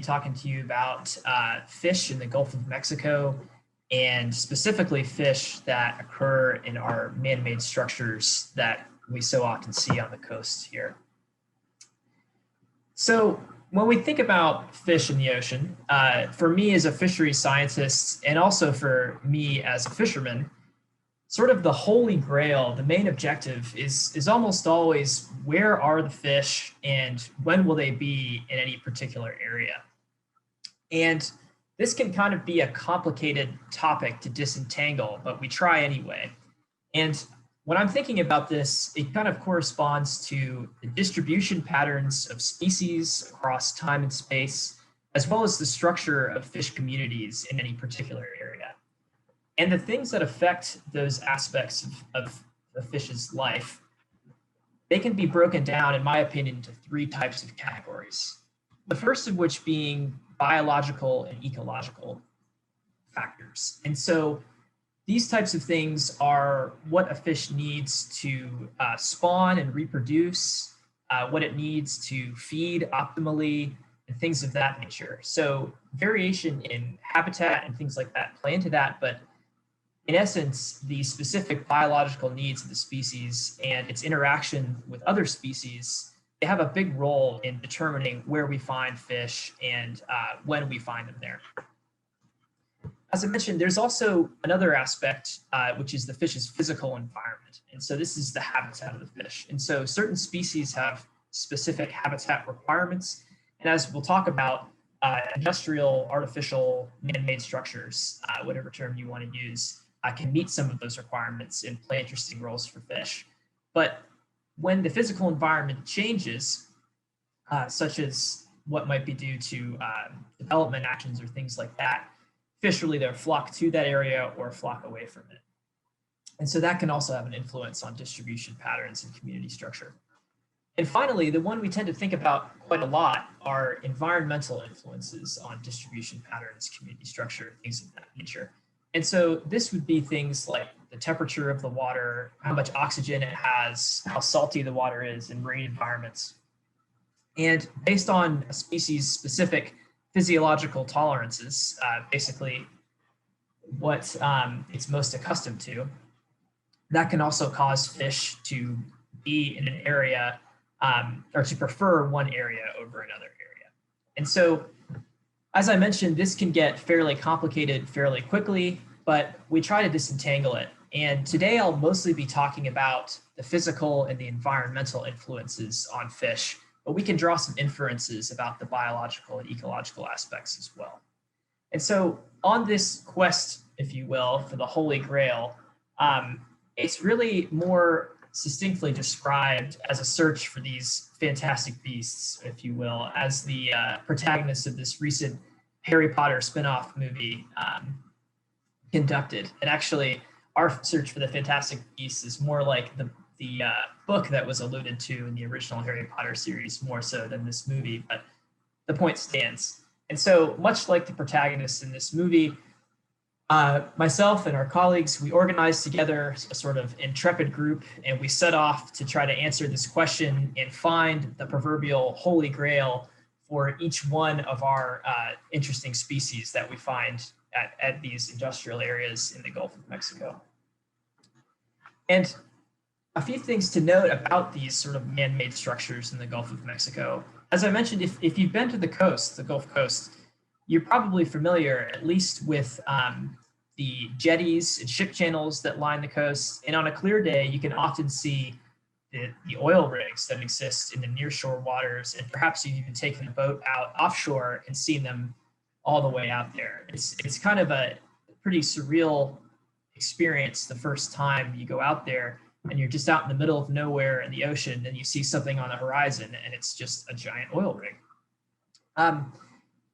talking to you about fish in the Gulf of Mexico, and specifically fish that occur in our man-made structures that we so often see on the coast here. So when we think about fish in the ocean, for me as a fisheries scientist, and also for me as a fisherman, sort of the holy grail, the main objective is almost always where are the fish and when will they be in any particular area. And this can kind of be a complicated topic to disentangle, but we try anyway. And when I'm thinking about this, it kind of corresponds to the distribution patterns of species across time and space, as well as the structure of fish communities in any particular area. And the things that affect those aspects of a fish's life, they can be broken down, in my opinion, into three types of categories. The first of which being biological and ecological factors. And so these types of things are what a fish needs to spawn and reproduce, what it needs to feed optimally, and things of that nature. So variation in habitat and things like that play into that, but in essence, the specific biological needs of the species and its interaction with other species, they have a big role in determining where we find fish and when we find them there. As I mentioned, there's also another aspect, which is the fish's physical environment. And so this is the habitat of the fish. And so certain species have specific habitat requirements. And as we'll talk about, industrial, artificial, man-made structures, whatever term you want to use, can meet some of those requirements and play interesting roles for fish. But when the physical environment changes, such as what might be due to development actions or things like that, fish will either flock to that area or flock away from it. And so that can also have an influence on distribution patterns and community structure. And finally, the one we tend to think about quite a lot are environmental influences on distribution patterns, community structure, things of that nature. And so this would be things like the temperature of the water, how much oxygen it has, how salty the water is in marine environments. And based on a species specific physiological tolerances, basically what it's most accustomed to, that can also cause fish to be in an area or to prefer one area over another area. And so, as I mentioned, this can get fairly complicated fairly quickly, but we try to disentangle it. And today I'll mostly be talking about the physical and the environmental influences on fish, but we can draw some inferences about the biological and ecological aspects as well. And so on this quest, if you will, for the Holy Grail, it's really more succinctly described as a search for these fantastic beasts, if you will, as the protagonist of this recent Harry Potter spin-off movie conducted. And actually, our search for the fantastic beasts is more like the book that was alluded to in the original Harry Potter series, more so than this movie, but the point stands. And so much like the protagonist in this movie, myself and our colleagues, we organized together a sort of intrepid group, and we set off to try to answer this question and find the proverbial Holy Grail for each one of our interesting species that we find at these industrial areas in the Gulf of Mexico. And a few things to note about these sort of man-made structures in the Gulf of Mexico. As I mentioned, if you've been to the coast, the Gulf Coast, you're probably familiar at least with the jetties and ship channels that line the coast. And on a clear day, you can often see the oil rigs that exist in the nearshore waters. And perhaps you've even taken a boat out offshore and seen them all the way out there. It's kind of a pretty surreal experience the first time you go out there and you're just out in the middle of nowhere in the ocean and you see something on the horizon and it's just a giant oil rig.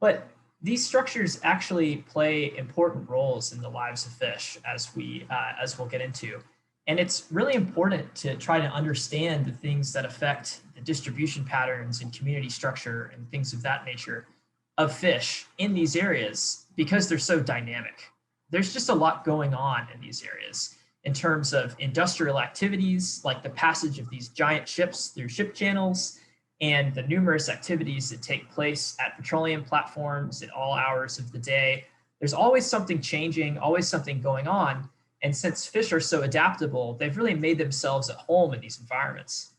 But these structures actually play important roles in the lives of fish, as we'll get into. And it's really important to try to understand the things that affect the distribution patterns and community structure and things of that nature of fish in these areas because they're so dynamic. There's just a lot going on in these areas in terms of industrial activities, like the passage of these giant ships through ship channels, and the numerous activities that take place at petroleum platforms at all hours of the day, there's always something changing, always something going on. And since fish are so adaptable, they've really made themselves at home in these environments.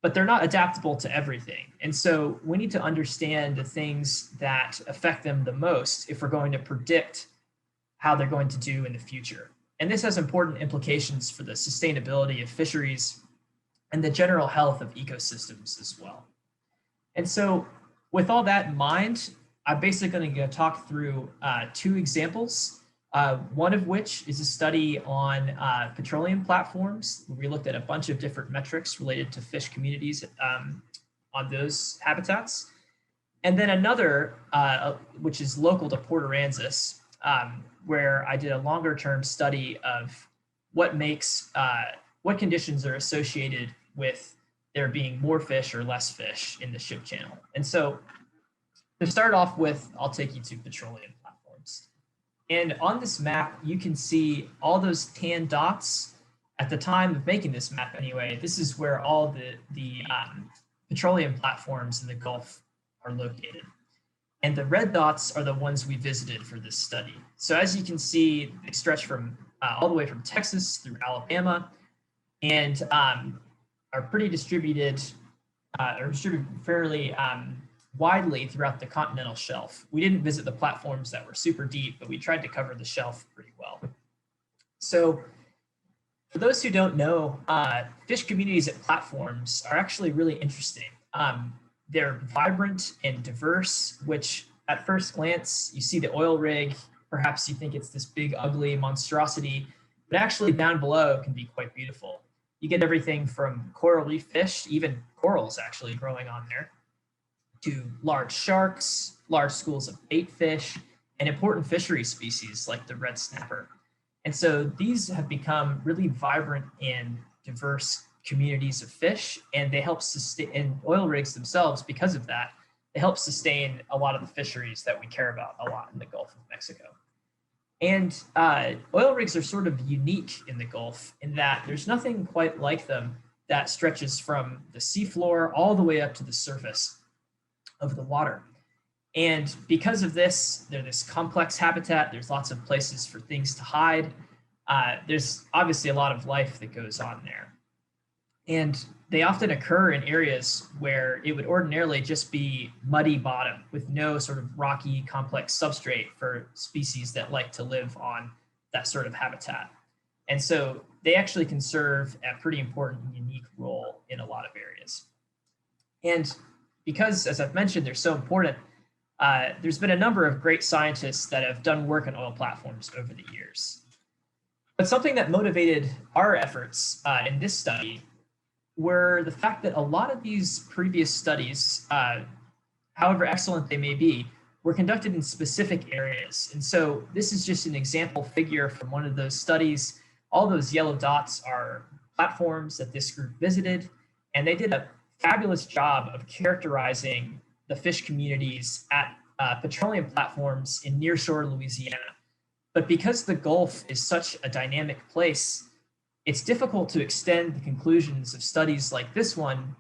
But they're not adaptable to everything. And so we need to understand the things that affect them the most if we're going to predict how they're going to do in the future. And this has important implications for the sustainability of fisheries and the general health of ecosystems as well. And so with all that in mind, I'm basically going to talk through two examples, one of which is a study on petroleum platforms. We looked at a bunch of different metrics related to fish communities on those habitats. And then another, which is local to Port Aransas, where I did a longer term study of what conditions are associated with there being more fish or less fish in the ship channel. And so to start off with, I'll take you to petroleum platforms. And on this map, you can see all those tan dots. At the time of making this map anyway, this is where all the petroleum platforms in the Gulf are located. And the red dots are the ones we visited for this study. So as you can see, they stretch from all the way from Texas through Alabama, and are pretty distributed, or distributed fairly widely throughout the continental shelf. We didn't visit the platforms that were super deep, but we tried to cover the shelf pretty well. So for those who don't know, fish communities at platforms are actually really interesting. They're vibrant and diverse, which at first glance, you see the oil rig, perhaps you think it's this big, ugly monstrosity, but actually down below can be quite beautiful. You get everything from coral reef fish, even corals actually growing on there, to large sharks, large schools of bait fish, and important fishery species like the red snapper. And so these have become really vibrant and diverse communities of fish, and they help sustain, and oil rigs themselves, because of that, they help sustain a lot of the fisheries that we care about a lot in the Gulf of Mexico. And oil rigs are sort of unique in the Gulf in that there's nothing quite like them that stretches from the seafloor all the way up to the surface of the water. And because of this, they're this complex habitat. There's lots of places for things to hide. There's obviously a lot of life that goes on there. And they often occur in areas where it would ordinarily just be muddy bottom with no sort of rocky, complex substrate for species that like to live on that sort of habitat. And so they actually can serve a pretty important and unique role in a lot of areas. And because, as I've mentioned, they're so important, there's been a number of great scientists that have done work on oil platforms over the years. But something that motivated our efforts in this study were the fact that a lot of these previous studies, however excellent they may be, were conducted in specific areas. And so this is just an example figure from one of those studies. All those yellow dots are platforms that this group visited, and they did a fabulous job of characterizing the fish communities at petroleum platforms in nearshore Louisiana. But because the Gulf is such a dynamic place, it's difficult to extend the conclusions of studies like this one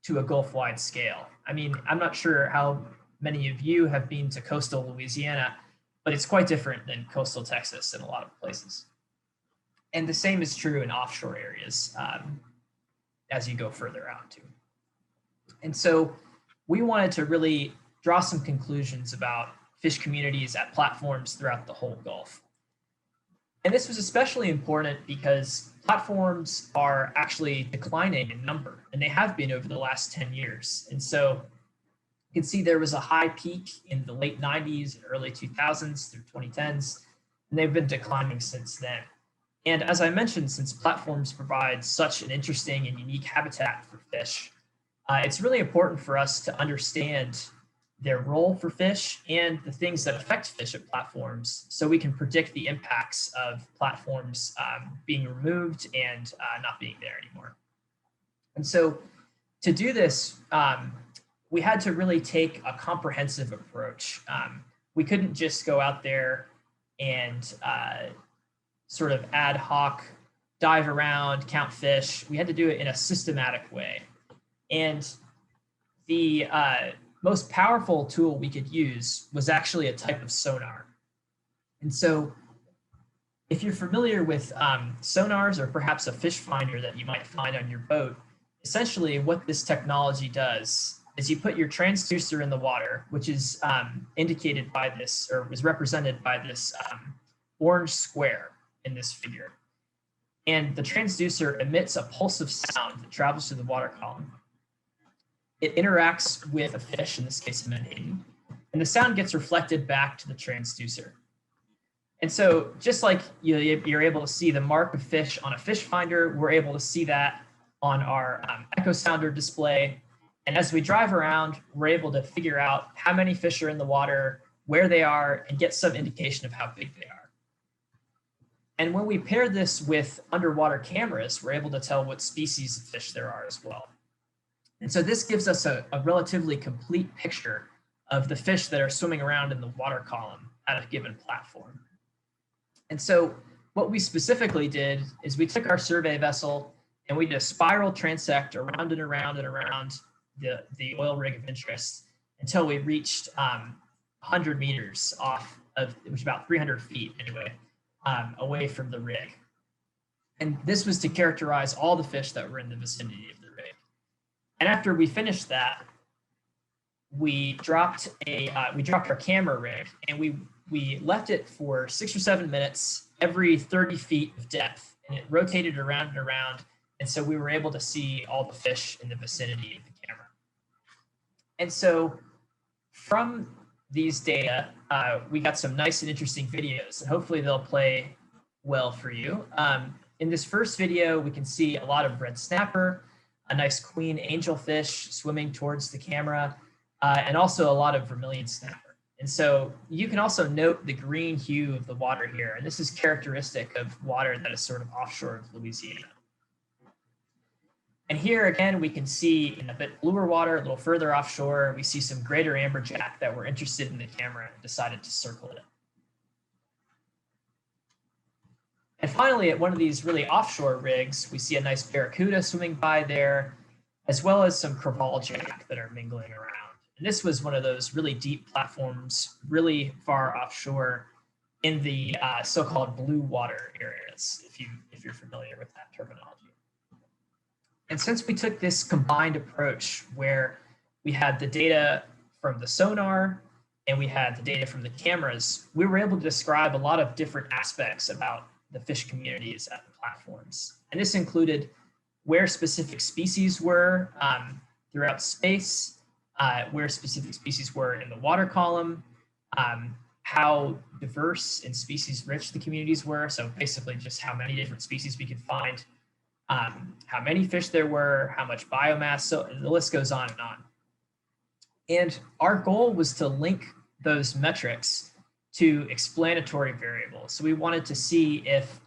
to a Gulf-wide scale. I mean, I'm not sure how many of you have been to coastal Louisiana, but it's quite different than coastal Texas in a lot of places. And the same is true in offshore areas as you go further out too. And so we wanted to really draw some conclusions about fish communities at platforms throughout the whole Gulf. And this was especially important because platforms are actually declining in number, and they have been over the last 10 years. And so you can see there was a high peak in the late 90s and early 2000s through 2010s, and they've been declining since then. And as I mentioned, since platforms provide such an interesting and unique habitat for fish, it's really important for us to understand their role for fish and the things that affect fish at platforms so we can predict the impacts of platforms being removed and not being there anymore. And so to do this, we had to really take a comprehensive approach. We couldn't just go out there and sort of ad hoc dive around, count fish. We had to do it in a systematic way. And the most powerful tool we could use was actually a type of sonar. And so if you're familiar with sonars or perhaps a fish finder that you might find on your boat, essentially what this technology does is you put your transducer in the water, which is indicated by this, or was represented by this orange square in this figure. And the transducer emits a pulse of sound that travels through the water column. It interacts with a fish, in this case a menhaden, and the sound gets reflected back to the transducer. And so just like you're able to see the mark of fish on a fish finder, we're able to see that on our echo sounder display. And as we drive around, we're able to figure out how many fish are in the water, where they are, and get some indication of how big they are. And when we pair this with underwater cameras, we're able to tell what species of fish there are as well. And so this gives us a relatively complete picture of the fish that are swimming around in the water column at a given platform. And so what we specifically did is we took our survey vessel and we did a spiral transect around and around and around the oil rig of interest until we reached 100 meters off of, it was about 300 feet anyway, away from the rig. And this was to characterize all the fish that were in the vicinity of the rig. And after we finished that, we dropped our camera rig and we left it for 6 or 7 minutes every 30 feet of depth, and it rotated around and around. And so we were able to see all the fish in the vicinity of the camera. And so from these data, we got some nice and interesting videos, and hopefully they'll play well for you. In this first video, we can see a lot of red snapper, a nice queen angelfish swimming towards the camera, and also a lot of vermilion snapper. And so you can also note the green hue of the water here, and this is characteristic of water that is sort of offshore of Louisiana. And here again, we can see in a bit bluer water, a little further offshore, we see some greater amberjack that were interested in the camera and decided to circle it. And finally, at one of these really offshore rigs, we see a nice barracuda swimming by there, as well as some crevalle jack that are mingling around. And this was one of those really deep platforms, really far offshore in the so-called blue water areas, if you're familiar with that terminology. And since we took this combined approach where we had the data from the sonar and we had the data from the cameras, we were able to describe a lot of different aspects about the fish communities at the platforms. And this included where specific species were throughout space, where specific species were in the water column, how diverse and species rich the communities were. So basically just how many different species we could find, how many fish there were, how much biomass, so the list goes on and on. And our goal was to link those metrics to explanatory variables. So we wanted to see if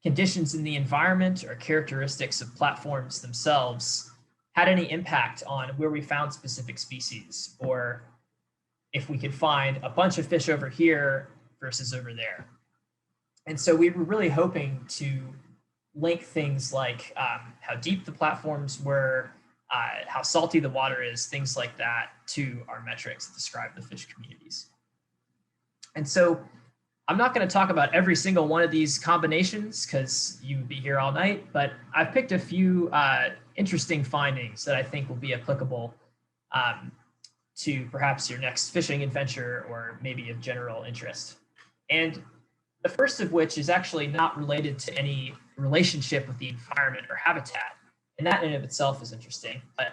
conditions in the environment or characteristics of platforms themselves had any impact on where we found specific species, or if we could find a bunch of fish over here versus over there. And so we were really hoping to link things like how deep the platforms were, how salty the water is, things like that, to our metrics that describe the fish communities. And so I'm not going to talk about every single one of these combinations because you would be here all night, but I've picked a few interesting findings that I think will be applicable to perhaps your next fishing adventure or maybe of general interest. And the first of which is actually not related to any relationship with the environment or habitat. And that in and of itself is interesting. But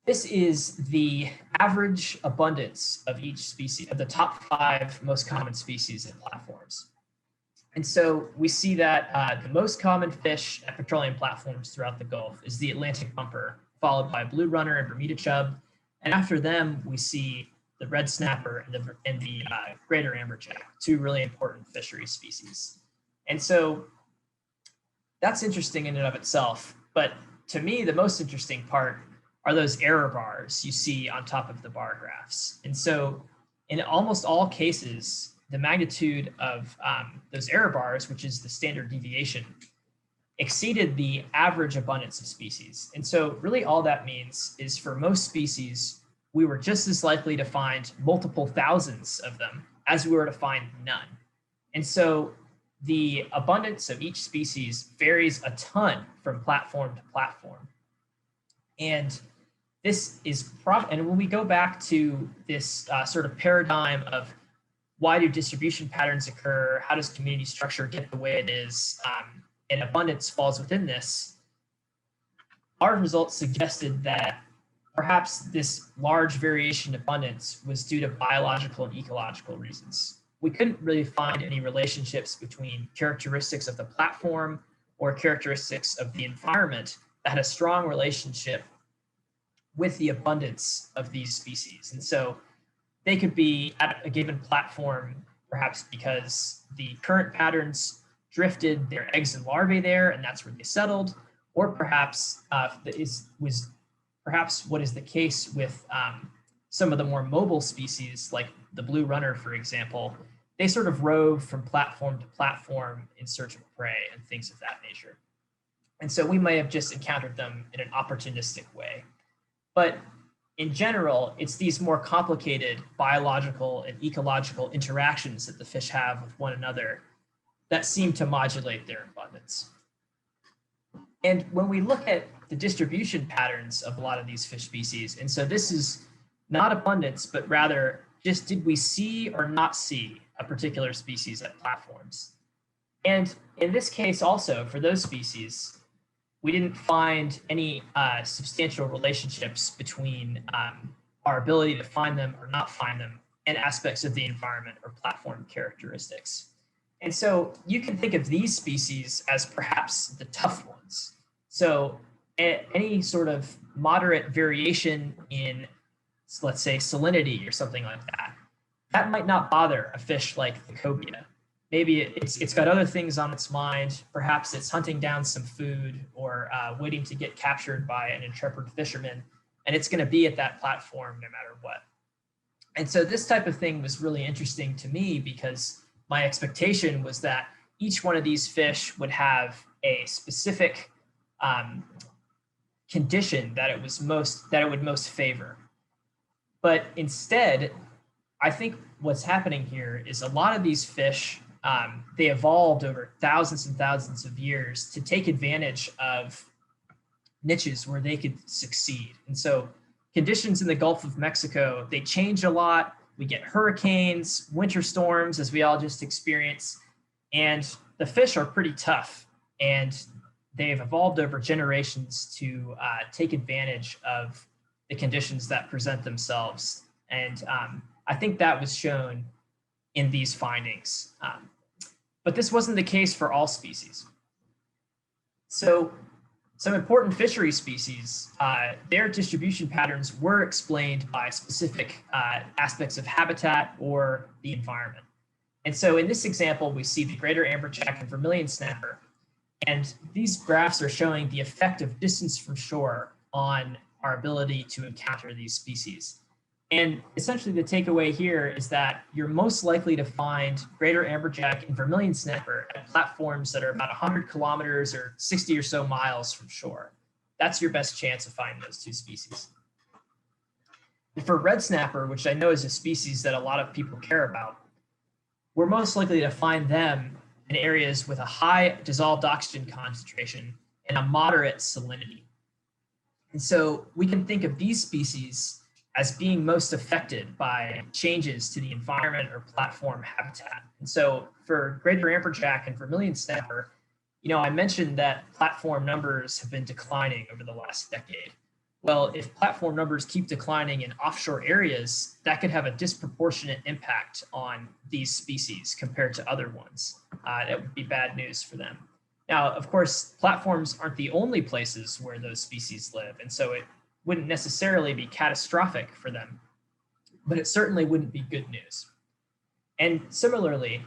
this is the average abundance of each species, of the top 5 most common species in platforms. And so we see that the most common fish at petroleum platforms throughout the Gulf is the Atlantic bumper, followed by blue runner and Bermuda chub. And after them, we see the red snapper and the greater amberjack, 2 really important fishery species. And so that's interesting in and of itself. But to me, the most interesting part are those error bars you see on top of the bar graphs. And so in almost all cases, the magnitude of those error bars, which is the standard deviation, exceeded the average abundance of species. And so really all that means is for most species, we were just as likely to find multiple thousands of them as we were to find none. And so the abundance of each species varies a ton from platform to platform. And this is and when we go back to this sort of paradigm of why do distribution patterns occur, how does community structure get the way it is, and abundance falls within this, our results suggested that perhaps this large variation in abundance was due to biological and ecological reasons. We couldn't really find any relationships between characteristics of the platform or characteristics of the environment that had a strong relationship with the abundance of these species. And so they could be at a given platform, perhaps because the current patterns drifted their eggs and larvae there, and that's where they settled, or perhaps perhaps what is the case with some of the more mobile species, like the blue runner, for example. They sort of rove from platform to platform in search of prey and things of that nature. And so we may have just encountered them in an opportunistic way. But in general, it's these more complicated biological and ecological interactions that the fish have with one another that seem to modulate their abundance. And when we look at the distribution patterns of a lot of these fish species, and so this is not abundance, but rather just did we see or not see a particular species at platforms? And in this case also, for those species, we didn't find any substantial relationships between our ability to find them or not find them and aspects of the environment or platform characteristics. And so you can think of these species as perhaps the tough ones. So any sort of moderate variation in, let's say, salinity or something like that, that might not bother a fish like the cobia. Maybe it's got other things on its mind. Perhaps it's hunting down some food or waiting to get captured by an intrepid fisherman, and it's going to be at that platform no matter what. And so this type of thing was really interesting to me because my expectation was that each one of these fish would have a specific condition that it would most favor. But instead, I think what's happening here is a lot of these fish, they evolved over thousands and thousands of years to take advantage of niches where they could succeed. And so conditions in the Gulf of Mexico, they change a lot. We get hurricanes, winter storms, as we all just experienced, and the fish are pretty tough. And they've evolved over generations to take advantage of the conditions that present themselves. And I think that was shown in these findings. But this wasn't the case for all species. So some important fishery species, their distribution patterns were explained by specific aspects of habitat or the environment. And so in this example, we see the greater amberjack and vermilion snapper. And these graphs are showing the effect of distance from shore on our ability to encounter these species. And essentially the takeaway here is that you're most likely to find greater amberjack and vermilion snapper at platforms that are about 100 kilometers or 60 or so miles from shore. That's your best chance of finding those two species. And for red snapper, which I know is a species that a lot of people care about, we're most likely to find them in areas with a high dissolved oxygen concentration and a moderate salinity. And so we can think of these species as being most affected by changes to the environment or platform habitat. And so for greater amberjack and vermilion snapper, I mentioned that platform numbers have been declining over the last decade. Well, if platform numbers keep declining in offshore areas, that could have a disproportionate impact on these species compared to other ones. That would be bad news for them. Now, of course, platforms aren't the only places where those species live, and so it wouldn't necessarily be catastrophic for them, but it certainly wouldn't be good news. And similarly,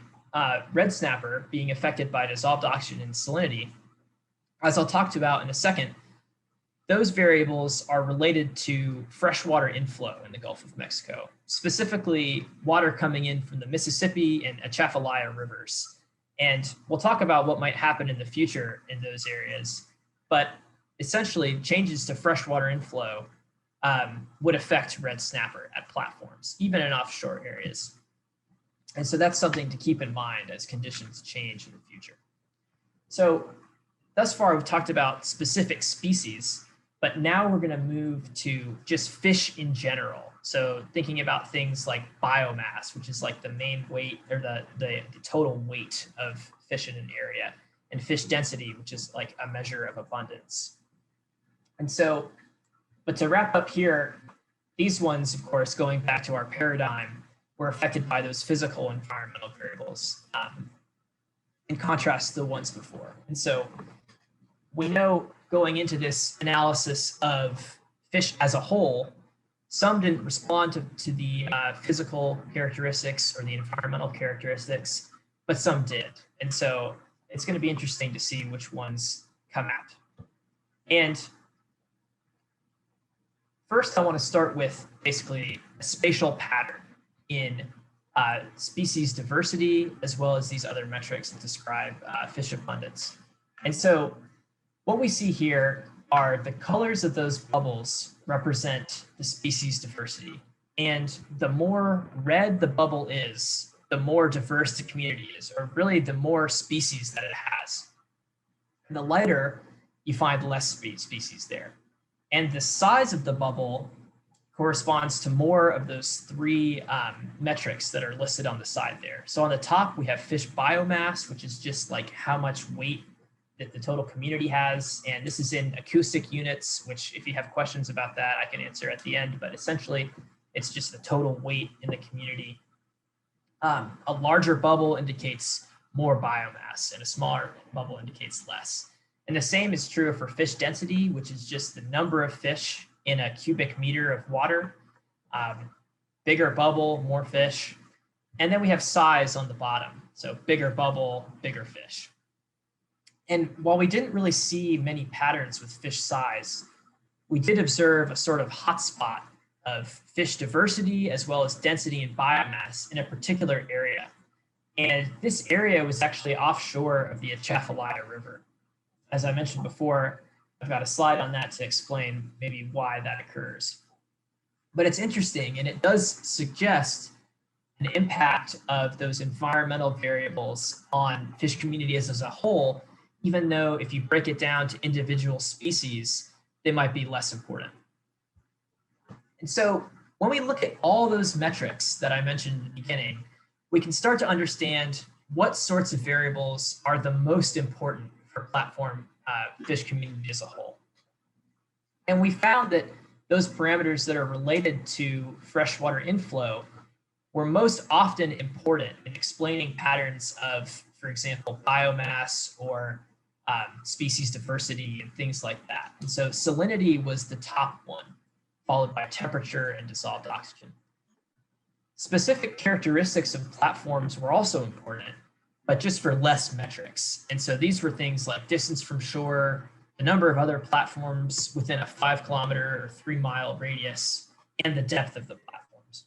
red snapper being affected by dissolved oxygen and salinity, as I'll talk about in a second, those variables are related to freshwater inflow in the Gulf of Mexico, specifically water coming in from the Mississippi and Atchafalaya rivers. And we'll talk about what might happen in the future in those areas. But essentially, changes to freshwater inflow would affect red snapper at platforms, even in offshore areas. And so that's something to keep in mind as conditions change in the future. So thus far, we've talked about specific species, but now we're going to move to just fish in general. So thinking about things like biomass, which is like the main weight or the total weight of fish in an area, and fish density, which is like a measure of abundance. And so, but to wrap up here, these ones, of course, going back to our paradigm, were affected by those physical environmental variables in contrast to the ones before. And so we know going into this analysis of fish as a whole, some didn't respond to the physical characteristics or the environmental characteristics, but some did. And so it's going to be interesting to see which ones come out. And first, I want to start with basically a spatial pattern in species diversity, as well as these other metrics that describe fish abundance. And so what we see here are the colors of those bubbles represent the species diversity. And the more red the bubble is, the more diverse the community is, or really the more species that it has. And the lighter, you find less species there. And the size of the bubble corresponds to more of those three metrics that are listed on the side there. So on the top, we have fish biomass, which is just like how much weight that the total community has. And this is in acoustic units, which if you have questions about that, I can answer at the end, but essentially it's just the total weight in the community. A larger bubble indicates more biomass and a smaller bubble indicates less. And the same is true for fish density, which is just the number of fish in a cubic meter of water. Bigger bubble, more fish. And then we have size on the bottom. So bigger bubble, bigger fish. And while we didn't really see many patterns with fish size, we did observe a sort of hotspot of fish diversity as well as density and biomass in a particular area. And this area was actually offshore of the Atchafalaya River. As I mentioned before, I've got a slide on that to explain maybe why that occurs. But it's interesting, and it does suggest an impact of those environmental variables on fish communities as a whole, even though if you break it down to individual species, they might be less important. And so when we look at all those metrics that I mentioned in the beginning, we can start to understand what sorts of variables are the most important for platform fish community as a whole. And we found that those parameters that are related to freshwater inflow were most often important in explaining patterns of, for example, biomass or species diversity and things like that. And so salinity was the top one, followed by temperature and dissolved oxygen. Specific characteristics of platforms were also important, but just for less metrics. And so these were things like distance from shore, the number of other platforms within a 5 kilometer or 3 mile radius, and the depth of the platforms.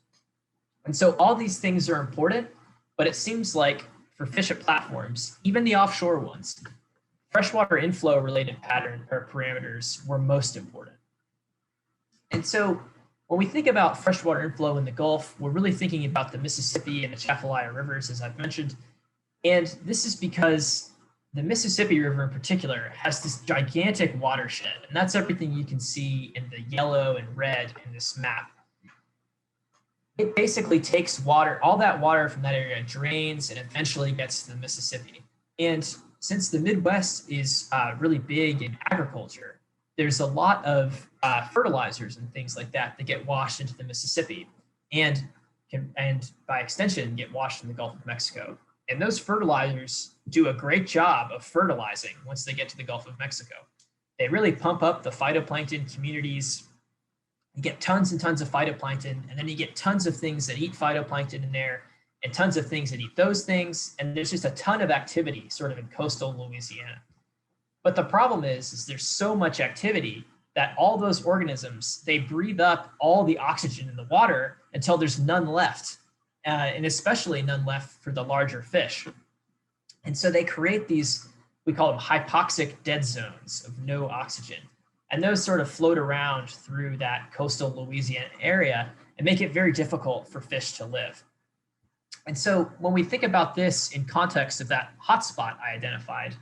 And so all these things are important, but it seems like for fish at platforms, even the offshore ones, freshwater inflow related pattern or parameters were most important. And so when we think about freshwater inflow in the Gulf, we're really thinking about the Mississippi and the Atchafalaya rivers, as I've mentioned. And this is because the Mississippi River in particular has this gigantic watershed, and that's everything you can see in the yellow and red in this map. It basically takes water, all that water from that area drains and eventually gets to the Mississippi. And since the Midwest is really big in agriculture, there's a lot of fertilizers and things like that that get washed into the Mississippi and by extension get washed in the Gulf of Mexico. And those fertilizers do a great job of fertilizing once they get to the Gulf of Mexico. They really pump up the phytoplankton communities. You get tons and tons of phytoplankton, and then you get tons of things that eat phytoplankton in there and tons of things that eat those things. And there's just a ton of activity sort of in coastal Louisiana. But the problem is there's so much activity that all those organisms, they breathe up all the oxygen in the water until there's none left. And especially none left for the larger fish. And so they create these, we call them hypoxic dead zones of no oxygen. And those sort of float around through that coastal Louisiana area and make it very difficult for fish to live. And so when we think about this in context of that hotspot I identified,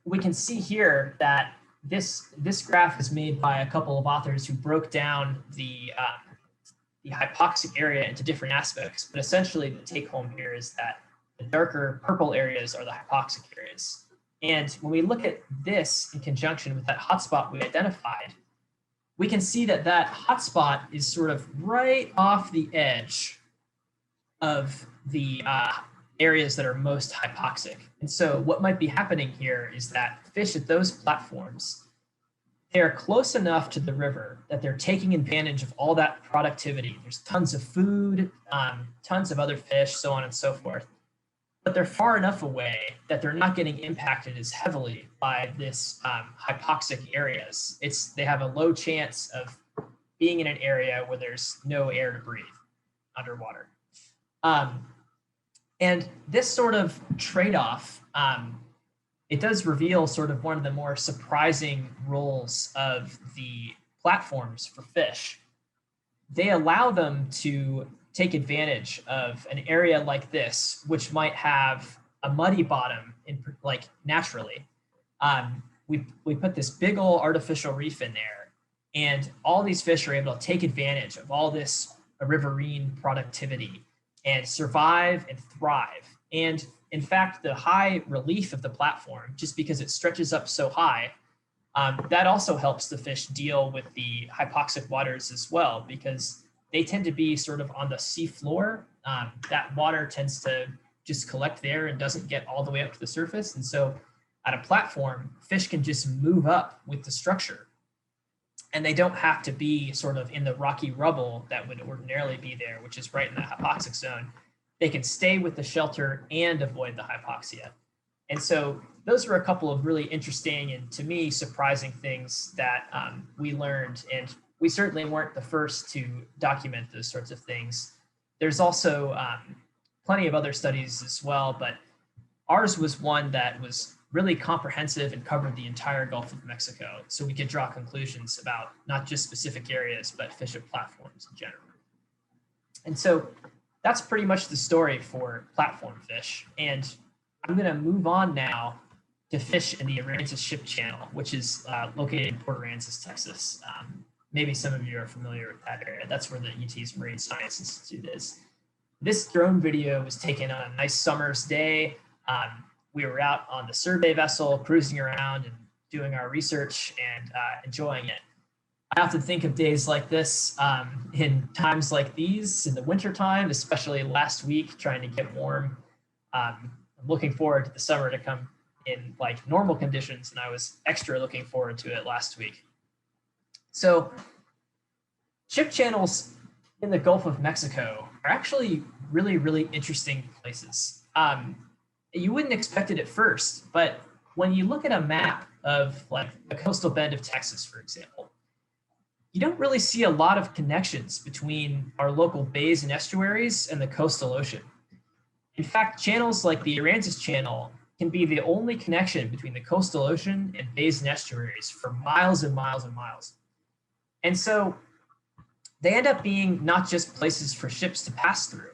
we can see here that this graph is made by a couple of authors who broke down the hypoxic area into different aspects. But essentially, the take home here is that the darker purple areas are the hypoxic areas. And when we look at this in conjunction with that hotspot we identified, we can see that that hotspot is sort of right off the edge of the areas that are most hypoxic. And so what might be happening here is that fish at those platforms, they're close enough to the river that they're taking advantage of all that productivity. There's tons of food, tons of other fish, so on and so forth. But they're far enough away that they're not getting impacted as heavily by this hypoxic areas. They have a low chance of being in an area where there's no air to breathe underwater. And this sort of trade-off, it does reveal sort of one of the more surprising roles of the platforms for fish. They allow them to take advantage of an area like this, which might have a muddy bottom like naturally. We put this big old artificial reef in there, and all these fish are able to take advantage of all this riverine productivity and survive and thrive. And in fact, the high relief of the platform, just because it stretches up so high, that also helps the fish deal with the hypoxic waters as well, because they tend to be sort of on the sea floor. That water tends to just collect there and doesn't get all the way up to the surface. And so at a platform, fish can just move up with the structure. And they don't have to be sort of in the rocky rubble that would ordinarily be there, which is right in the hypoxic zone. They can stay with the shelter and avoid the hypoxia. And so those were a couple of really interesting and, to me, surprising things that we learned. And we certainly weren't the first to document those sorts of things. There's also plenty of other studies as well, but ours was one that was really comprehensive and covered the entire Gulf of Mexico. So we could draw conclusions about not just specific areas, but fish at platforms in general. And so that's pretty much the story for platform fish. And I'm going to move on now to fish in the Aransas Ship Channel, which is located in Port Aransas, Texas. Maybe some of you are familiar with that area. That's where the UT's Marine Science Institute is. This drone video was taken on a nice summer's day. We were out on the survey vessel, cruising around and doing our research and enjoying it. I often think of days like this in times like these, in the wintertime, especially last week, trying to get warm. I'm looking forward to the summer to come in like normal conditions, and I was extra looking forward to it last week. So ship channels in the Gulf of Mexico are actually really, really interesting places. You wouldn't expect it at first, but when you look at a map of like the coastal bend of Texas, for example, you don't really see a lot of connections between our local bays and estuaries and the coastal ocean. In fact, channels like the Aransas Channel can be the only connection between the coastal ocean and bays and estuaries for miles and miles and miles. And so they end up being not just places for ships to pass through,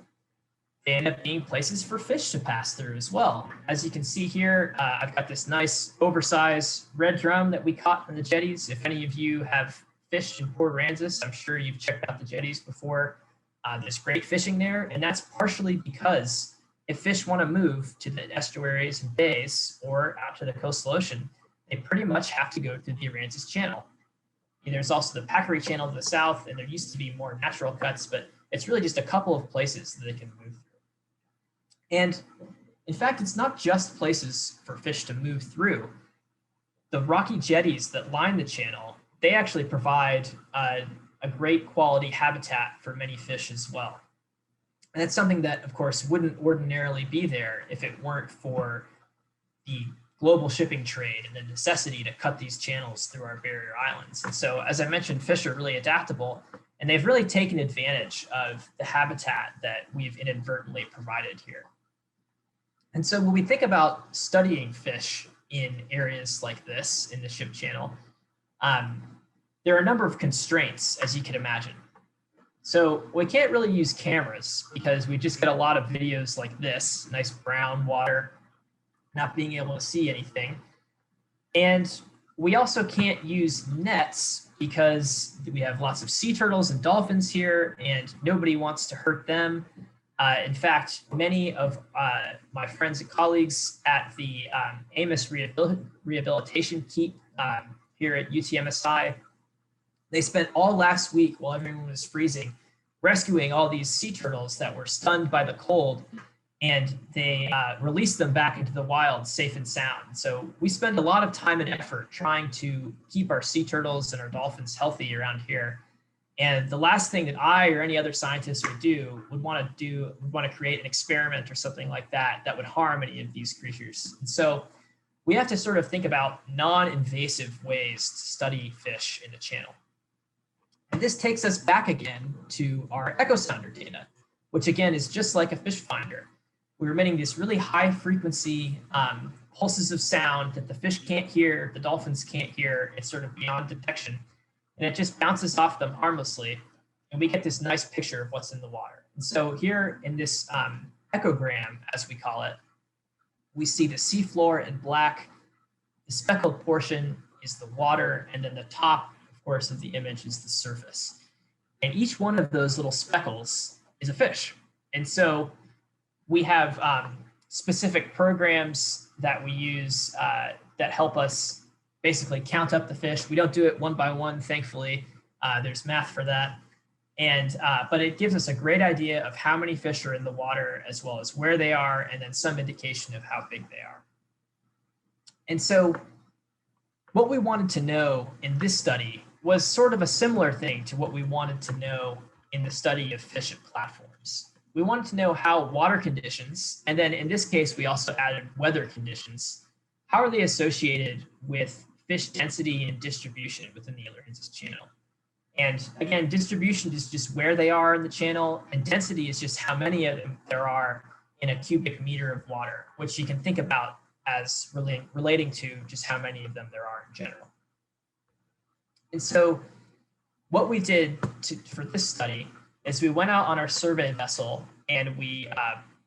they end up being places for fish to pass through as well. As you can see here, I've got this nice oversized red drum that we caught from the jetties. If any of you have fished in Port Aransas, I'm sure you've checked out the jetties before. There's great fishing there, and that's partially because if fish want to move to the estuaries and bays or out to the coastal ocean, they pretty much have to go through the Aransas Channel. And there's also the Petroleum Channel to the south, and there used to be more natural cuts, but it's really just a couple of places that they can move through. And in fact, it's not just places for fish to move through. The rocky jetties that line the channel, they actually provide a great quality habitat for many fish as well. And that's something that, of course, wouldn't ordinarily be there if it weren't for the global shipping trade and the necessity to cut these channels through our barrier islands. And so, as I mentioned, fish are really adaptable, and they've really taken advantage of the habitat that we've inadvertently provided here. And so when we think about studying fish in areas like this in the ship channel, um, there are a number of constraints, as you can imagine. So we can't really use cameras because we just get a lot of videos like this, nice brown water, not being able to see anything. And we also can't use nets because we have lots of sea turtles and dolphins here, and nobody wants to hurt them. In fact, many of my friends and colleagues at the Amos Rehabilitation Keep here at UTMSI, they spent all last week while everyone was freezing rescuing all these sea turtles that were stunned by the cold, and they released them back into the wild safe and sound. So we spend a lot of time and effort trying to keep our sea turtles and our dolphins healthy around here. And the last thing that I or any other scientist would want to create an experiment or something like that that would harm any of these creatures. And so we have to sort of think about non-invasive ways to study fish in the channel. And this takes us back again to our echo sounder data, which again is just like a fish finder. We're emitting these really high frequency pulses of sound that the fish can't hear, the dolphins can't hear. It's sort of beyond detection. And it just bounces off them harmlessly. And we get this nice picture of what's in the water. And so here in this echogram, as we call it, we see the seafloor in black. The speckled portion is the water. And then the top, of course, of the image is the surface. And each one of those little speckles is a fish. And so we have specific programs that we use that help us basically count up the fish. We don't do it one by one, thankfully. There's math for that. But it gives us a great idea of how many fish are in the water, as well as where they are, and then some indication of how big they are. And so what we wanted to know in this study was sort of a similar thing to what we wanted to know in the study of fish and platforms. We wanted to know how water conditions, and then in this case, we also added weather conditions, how are they associated with fish density and distribution within the Aransas channel? And again, distribution is just where they are in the channel, and density is just how many of them there are in a cubic meter of water, which you can think about as relating to just how many of them there are in general. And so what we did for this study is we went out on our survey vessel and we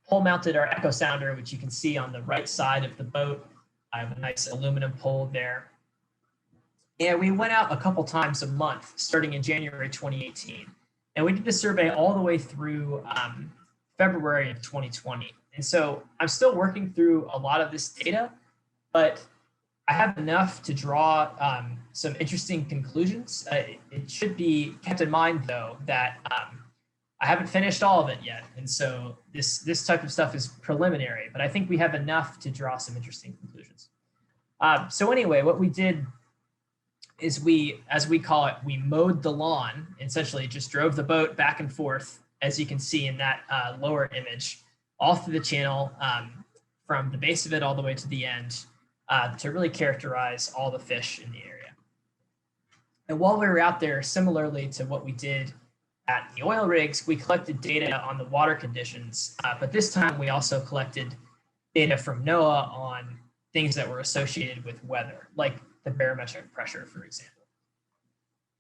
pole mounted our echo sounder, which you can see on the right side of the boat. I have a nice aluminum pole there. And we went out a couple times a month, starting in January 2018. And we did the survey all the way through February of 2020. And so I'm still working through a lot of this data, but I have enough to draw some interesting conclusions. It should be kept in mind, though, that I haven't finished all of it yet. And so this type of stuff is preliminary, but I think we have enough to draw some interesting conclusions. So anyway, what we did is as we call it, we mowed the lawn, essentially just drove the boat back and forth, as you can see in that lower image, all through the channel, from the base of it all the way to the end, to really characterize all the fish in the area. And while we were out there, similarly to what we did at the oil rigs, we collected data on the water conditions, but this time we also collected data from NOAA on things that were associated with weather, like the barometric pressure, for example.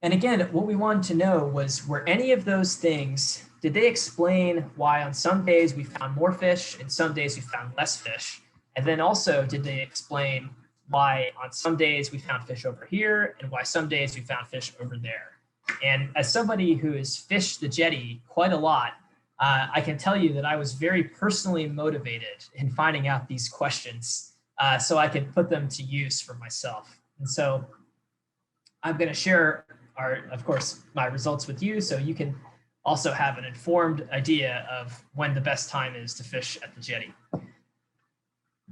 And again, what we wanted to know was, were any of those things, did they explain why on some days we found more fish and some days we found less fish? And then also, did they explain why on some days we found fish over here and why some days we found fish over there? And as somebody who has fished the jetty quite a lot, I can tell you that I was very personally motivated in finding out these questions so I could put them to use for myself. And so I'm going to share, of course, my results with you so you can also have an informed idea of when the best time is to fish at the jetty.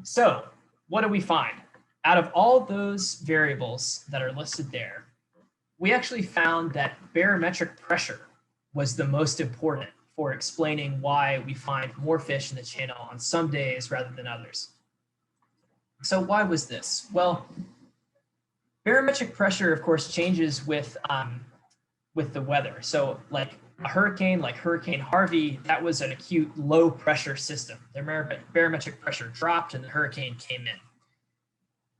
So what do we find? Out of all those variables that are listed there, we actually found that barometric pressure was the most important for explaining why we find more fish in the channel on some days rather than others. So why was this? Well, barometric pressure, of course, changes with the weather. So like A hurricane like Hurricane Harvey, that was an acute low pressure system. The barometric pressure dropped and the hurricane came in.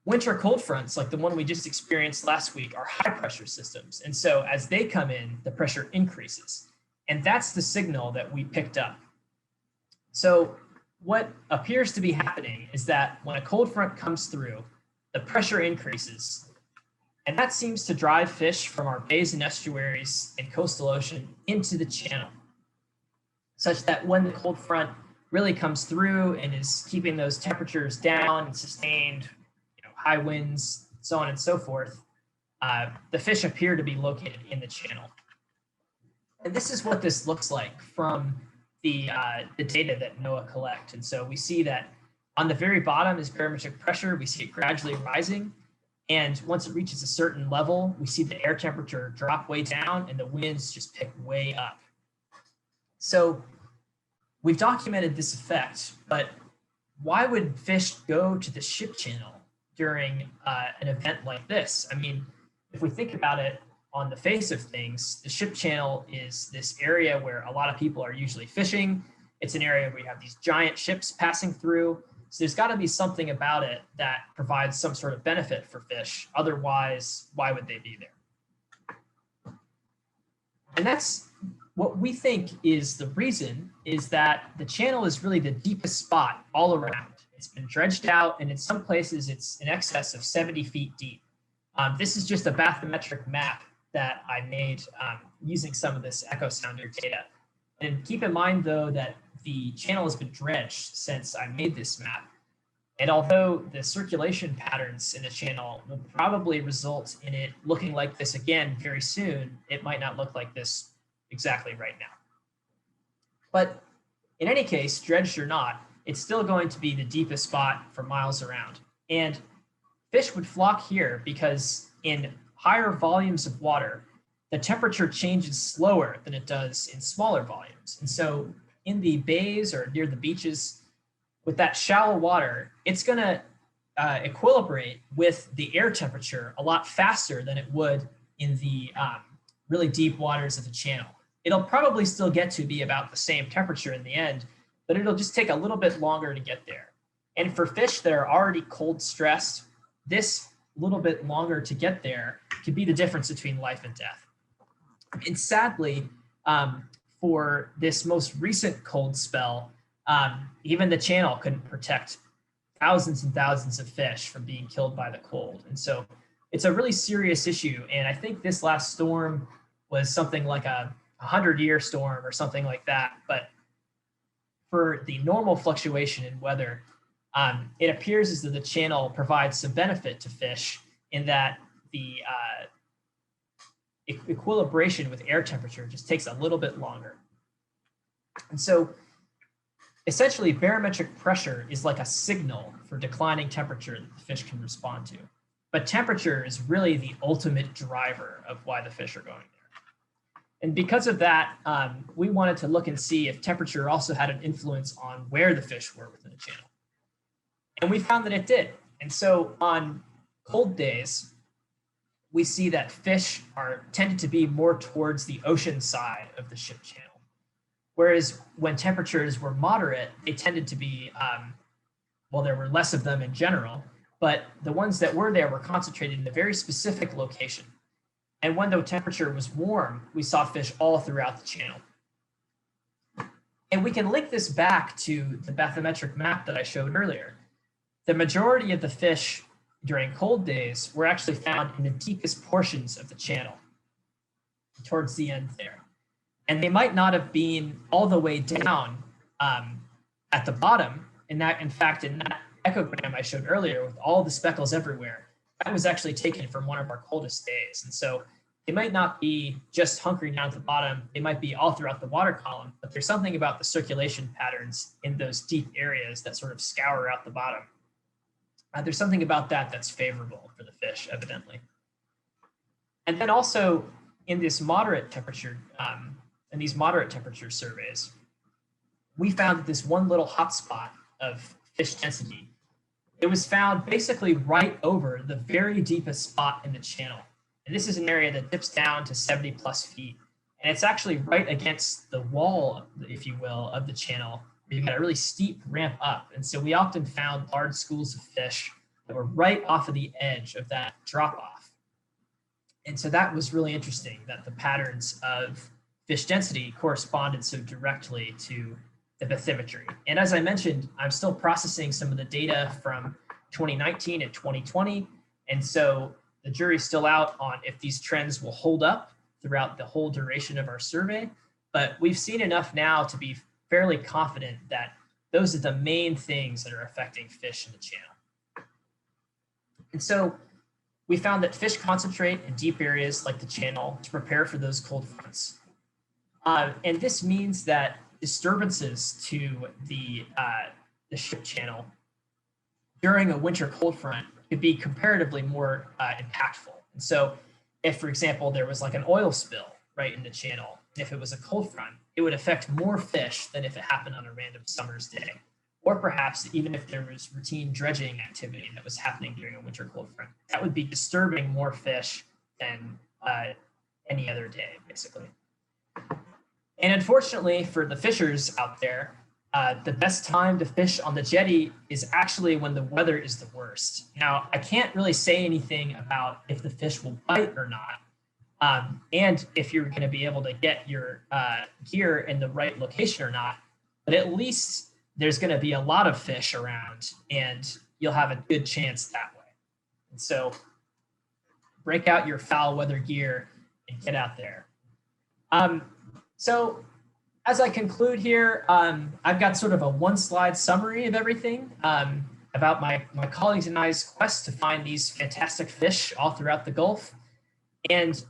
Winter cold fronts, like the one we just experienced last week, are high pressure systems. And so as they come in, the pressure increases. And that's the signal that we picked up. So what appears to be happening is that when a cold front comes through, the pressure increases. And that seems to drive fish from our bays and estuaries and coastal ocean into the channel, such that when the cold front really comes through and is keeping those temperatures down and sustained, high winds, so on and so forth, the fish appear to be located in the channel. And this is what this looks like from the data that NOAA collect. And so we see that on the very bottom is barometric pressure. We see it gradually rising. And once it reaches a certain level, we see the air temperature drop way down and the winds just pick way up. So we've documented this effect, but why would fish go to the ship channel during an event like this? I mean, if we think about it on the face of things, the ship channel is this area where a lot of people are usually fishing. It's an area where you have these giant ships passing through. So there's got to be something about it that provides some sort of benefit for fish. Otherwise, why would they be there? And that's what we think is the reason, is that the channel is really the deepest spot all around. It's been dredged out, and in some places it's in excess of 70 feet deep. This is just a bathymetric map that I made using some of this echo sounder data. And keep in mind, though, that the channel has been dredged since I made this map. And although the circulation patterns in the channel will probably result in it looking like this again very soon, it might not look like this exactly right now. But in any case, dredged or not, it's still going to be the deepest spot for miles around. And fish would flock here because in higher volumes of water, the temperature changes slower than it does in smaller volumes. And so in the bays or near the beaches, with that shallow water, it's going to equilibrate with the air temperature a lot faster than it would in the really deep waters of the channel. It'll probably still get to be about the same temperature in the end, but it'll just take a little bit longer to get there. And for fish that are already cold stressed, this little bit longer to get there could be the difference between life and death. And sadly, for this most recent cold spell, even the channel couldn't protect thousands and thousands of fish from being killed by the cold. And so it's a really serious issue. And I think this last storm was something like a 100-year storm or something like that. But for the normal fluctuation in weather, it appears as though the channel provides some benefit to fish in that the equilibration with air temperature just takes a little bit longer. And so essentially barometric pressure is like a signal for declining temperature that the fish can respond to. But temperature is really the ultimate driver of why the fish are going there. And because of that, we wanted to look and see if temperature also had an influence on where the fish were within the channel. And we found that it did. And so on cold days, we see that fish are tended to be more towards the ocean side of the ship channel. Whereas when temperatures were moderate, they tended to be, well, there were less of them in general, but the ones that were there were concentrated in a very specific location. And when the temperature was warm, we saw fish all throughout the channel. And we can link this back to the bathymetric map that I showed earlier. The majority of the fish during cold days were actually found in the deepest portions of the channel, towards the end there. And they might not have been all the way down at the bottom. And that, in fact, in that echogram I showed earlier with all the speckles everywhere, that was actually taken from one of our coldest days. And so they might not be just hunkering down at the bottom. They might be all throughout the water column, but there's something about the circulation patterns in those deep areas that sort of scour out the bottom. There's something about that that's favorable for the fish, evidently. And then also in this moderate temperature, in these moderate temperature surveys, we found that this one little hotspot of fish density, it was found basically right over the very deepest spot in the channel. And this is an area that dips down to 70 plus feet. And it's actually right against the wall, if you will, of the channel. You've got a really steep ramp up. And so we often found large schools of fish that were right off of the edge of that drop off. And so that was really interesting that the patterns of fish density corresponded so directly to the bathymetry. And as I mentioned, I'm still processing some of the data from 2019 and 2020. And so the jury's still out on if these trends will hold up throughout the whole duration of our survey. But we've seen enough now to be fairly confident that those are the main things that are affecting fish in the channel. And so we found that fish concentrate in deep areas like the channel to prepare for those cold fronts. And this means that disturbances to the ship channel during a winter cold front could be comparatively more impactful. And so if, for example, there was like an oil spill right in the channel, if it was a cold front, it would affect more fish than if it happened on a random summer's day. Or perhaps even if there was routine dredging activity that was happening during a winter cold front, that would be disturbing more fish than any other day, basically. And unfortunately for the fishers out there, the best time to fish on the jetty is actually when the weather is the worst. Now, I can't really say anything about if the fish will bite or not, and if you're going to be able to get your gear in the right location or not, but at least there's going to be a lot of fish around and you'll have a good chance that way. And so break out your foul weather gear and get out there. So as I conclude here, I've got sort of a one-slide summary of everything about my colleagues and I's quest to find these fantastic fish all throughout the Gulf. And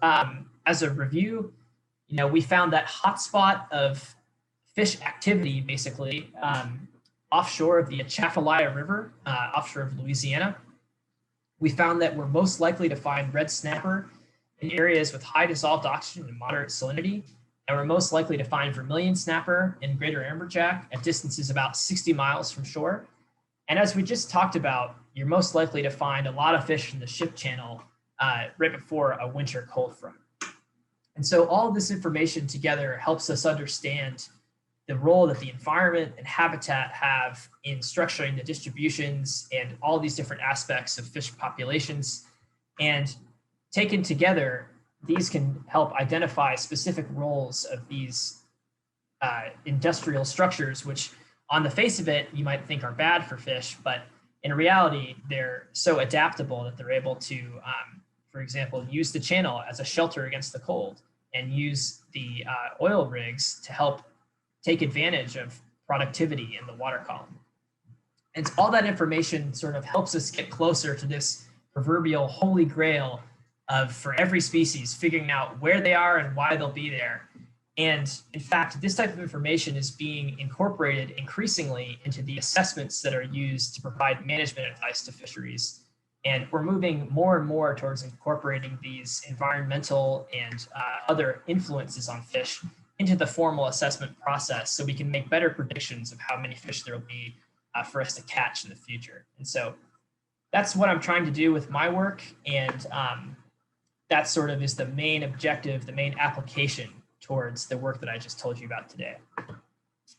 as a review, we found that hotspot of fish activity, basically, offshore of the Atchafalaya River, offshore of Louisiana. We found that we're most likely to find red snapper in areas with high dissolved oxygen and moderate salinity. And we're most likely to find vermilion snapper and greater amberjack at distances about 60 miles from shore. And as we just talked about, you're most likely to find a lot of fish in the ship channel right before a winter cold front. And so all of this information together helps us understand the role that the environment and habitat have in structuring the distributions and all these different aspects of fish populations. And taken together, these can help identify specific roles of these industrial structures, which on the face of it, you might think are bad for fish, but in reality, they're so adaptable that they're able to, for example, use the channel as a shelter against the cold and use the oil rigs to help take advantage of productivity in the water column. And all that information sort of helps us get closer to this proverbial holy grail of, for every species, figuring out where they are and why they'll be there. And in fact, this type of information is being incorporated increasingly into the assessments that are used to provide management advice to fisheries. And we're moving more and more towards incorporating these environmental and other influences on fish into the formal assessment process so we can make better predictions of how many fish there will be for us to catch in the future. And so that's what I'm trying to do with my work. And that sort of is the main objective, the main application towards the work that I just told you about today.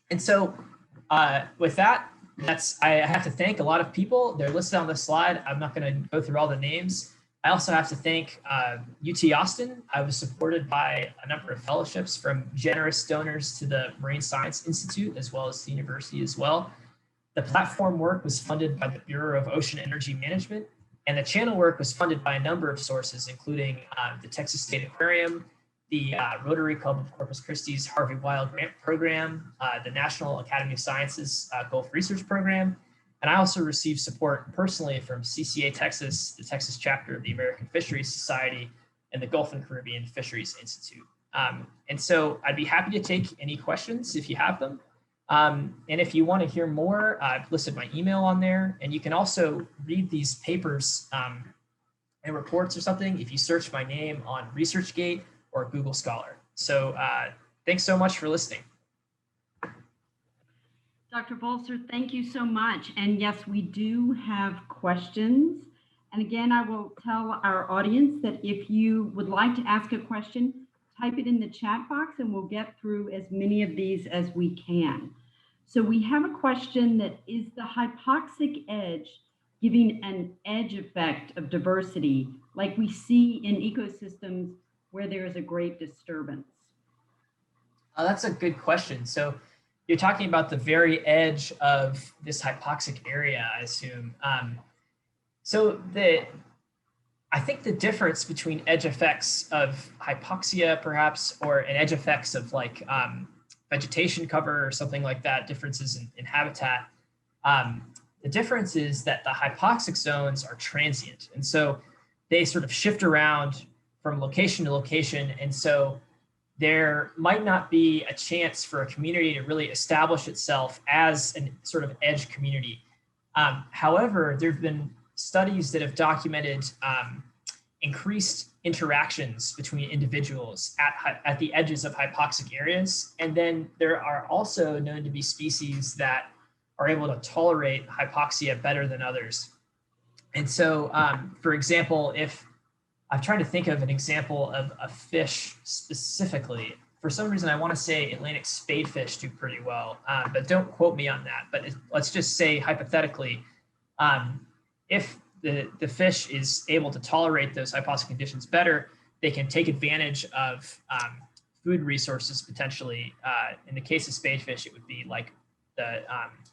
And so with that, I have to thank a lot of people. They're listed on the slide. I'm not going to go through all the names. I also have to thank UT Austin. I was supported by a number of fellowships from generous donors to the Marine Science Institute, as well as the university as well. The platform work was funded by the Bureau of Ocean Energy Management, and the channel work was funded by a number of sources, including the Texas State Aquarium, the Rotary Club of Corpus Christi's Harvey Wild Grant Program, the National Academy of Sciences Gulf Research Program, and I also received support personally from CCA Texas, the Texas chapter of the American Fisheries Society, and the Gulf and Caribbean Fisheries Institute. And so I'd be happy to take any questions if you have them. And if you want to hear more, I've listed my email on there, and you can also read these papers and reports or something if you search my name on ResearchGate or Google Scholar. So thanks so much for listening. Dr. Bolser, thank you so much. And yes, we do have questions. And again, I will tell our audience that if you would like to ask a question, type it in the chat box and we'll get through as many of these as we can. So we have a question that is the hypoxic edge giving an edge effect of diversity like we see in ecosystems where there is a great disturbance? That's a good question. So you're talking about the very edge of this hypoxic area, I assume. So I think the difference between edge effects of hypoxia, perhaps, or an edge effects of like vegetation cover or something like that, differences in habitat, the difference is that the hypoxic zones are transient. And so they sort of shift around from location to location. And so there might not be a chance for a community to really establish itself as a sort of edge community. However, there have been studies that have documented increased interactions between individuals at the edges of hypoxic areas. And then there are also known to be species that are able to tolerate hypoxia better than others. And so, for example, if I'm trying to think of an example of a fish specifically. For some reason, I want to say Atlantic spadefish do pretty well, but don't quote me on that. But let's just say hypothetically, if the fish is able to tolerate those hypoxic conditions better, they can take advantage of food resources potentially. In the case of spadefish, it would be like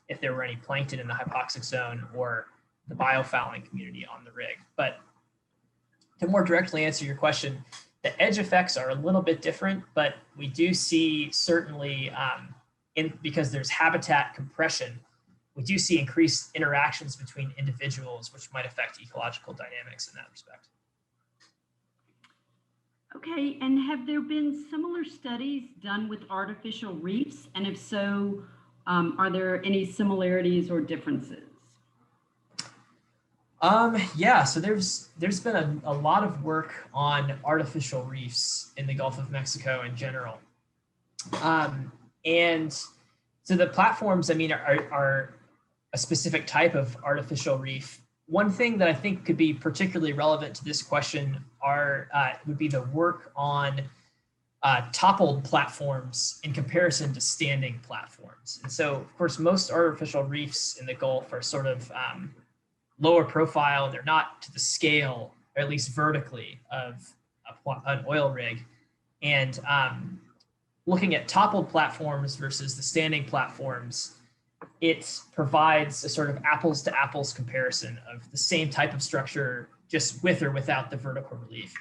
if there were any plankton in the hypoxic zone or the biofouling community on the rig. But to more directly answer your question, the edge effects are a little bit different, but we do see certainly, because there's habitat compression, we do see increased interactions between individuals, which might affect ecological dynamics in that respect. Okay, and have there been similar studies done with artificial reefs? And if so, are there any similarities or differences? Yeah, so there's been a lot of work on artificial reefs in the Gulf of Mexico in general. And so the platforms, I mean, are a specific type of artificial reef. One thing that I think could be particularly relevant to this question would be the work on toppled platforms in comparison to standing platforms. And so, of course, most artificial reefs in the Gulf are sort of lower profile, and they're not to the scale, or at least vertically, of an oil rig. And looking at toppled platforms versus the standing platforms, it provides a sort of apples to apples comparison of the same type of structure, just with or without the vertical relief.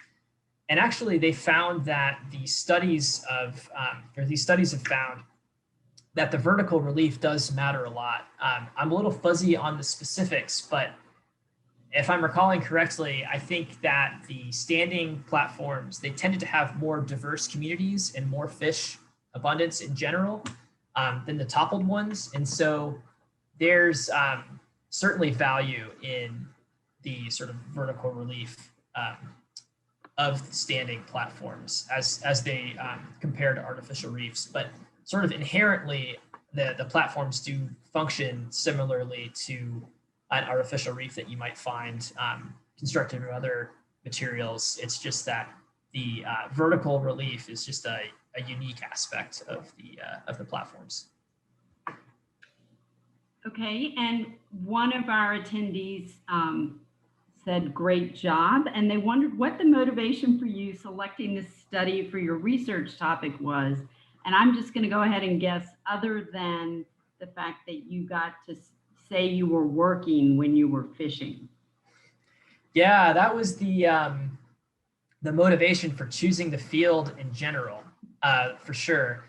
And actually, they found that these studies have found that the vertical relief does matter a lot. I'm a little fuzzy on the specifics, but if I'm recalling correctly, I think that the standing platforms, they tended to have more diverse communities and more fish abundance in general than the toppled ones. And so there's certainly value in the sort of vertical relief of standing platforms as they compare to artificial reefs. But sort of inherently, the platforms do function similarly to an artificial reef that you might find constructed with other materials. It's just that the vertical relief is just a unique aspect of the platforms. Okay, and one of our attendees said, great job, and they wondered what the motivation for you selecting this study for your research topic was. And I'm just going to go ahead and guess, other than the fact that you got to say you were working when you were fishing. Yeah, that was the motivation for choosing the field in general, for sure.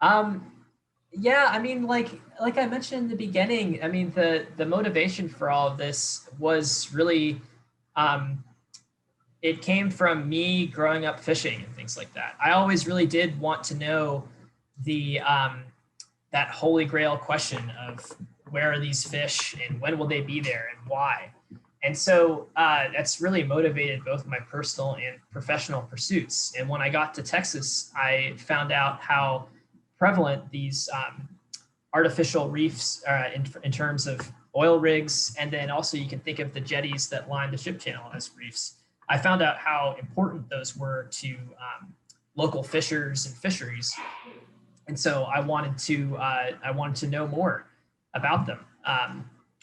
Yeah, I mean, like I mentioned in the beginning, I mean, the motivation for all of this was really, it came from me growing up fishing and things like that. I always really did want to know that Holy Grail question of where are these fish and when will they be there and why? And so that's really motivated both my personal and professional pursuits. And when I got to Texas, I found out how prevalent these artificial reefs in terms of oil rigs. And then also you can think of the jetties that line the ship channel as reefs. I found out how important those were to local fishers and fisheries. And so I wanted to know more about them.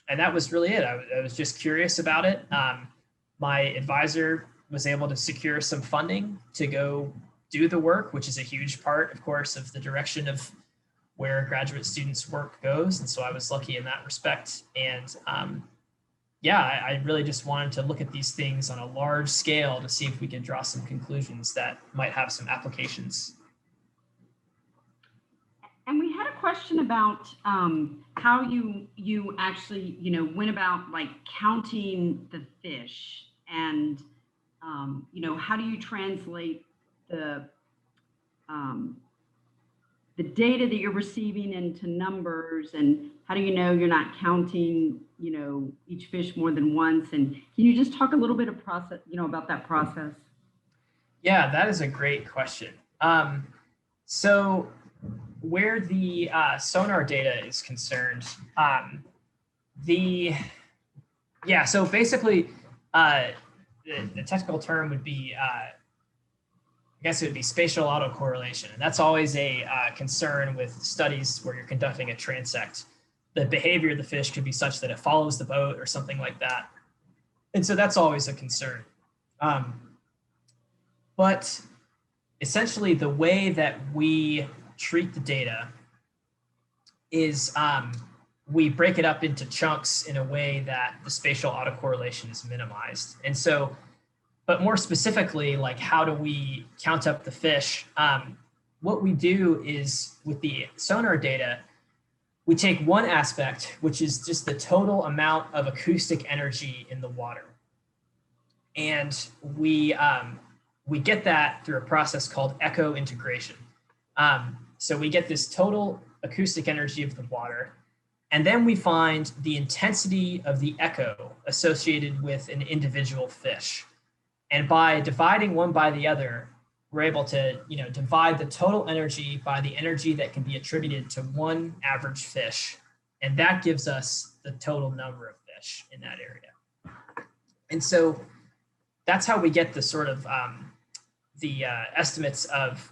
And that was really it. I was just curious about it. My advisor was able to secure some funding to go do the work, which is a huge part, of course, of the direction of where graduate students' work goes. And so I was lucky in that respect. And yeah, I really just wanted to look at these things on a large scale to see if we could draw some conclusions that might have some applications. And we had a question about how you actually, went about like counting the fish, and how do you translate the data that you're receiving into numbers, and how do you know you're not counting, each fish more than once? And can you just talk a little bit of process, about that process? Yeah, that is a great question. So where the sonar data is concerned, so basically the technical term would be, I guess it would be spatial autocorrelation. And that's always a concern with studies where you're conducting a transect. The behavior of the fish could be such that it follows the boat or something like that. And so that's always a concern. But essentially the way that we treat the data is we break it up into chunks in a way that the spatial autocorrelation is minimized. And so, but more specifically, like how do we count up the fish? What we do is with the sonar data, we take one aspect, which is just the total amount of acoustic energy in the water. And we get that through a process called echo integration. So we get this total acoustic energy of the water, and then we find the intensity of the echo associated with an individual fish. And by dividing one by the other, we're able to, divide the total energy by the energy that can be attributed to one average fish. And that gives us the total number of fish in that area. And so that's how we get the sort of estimates of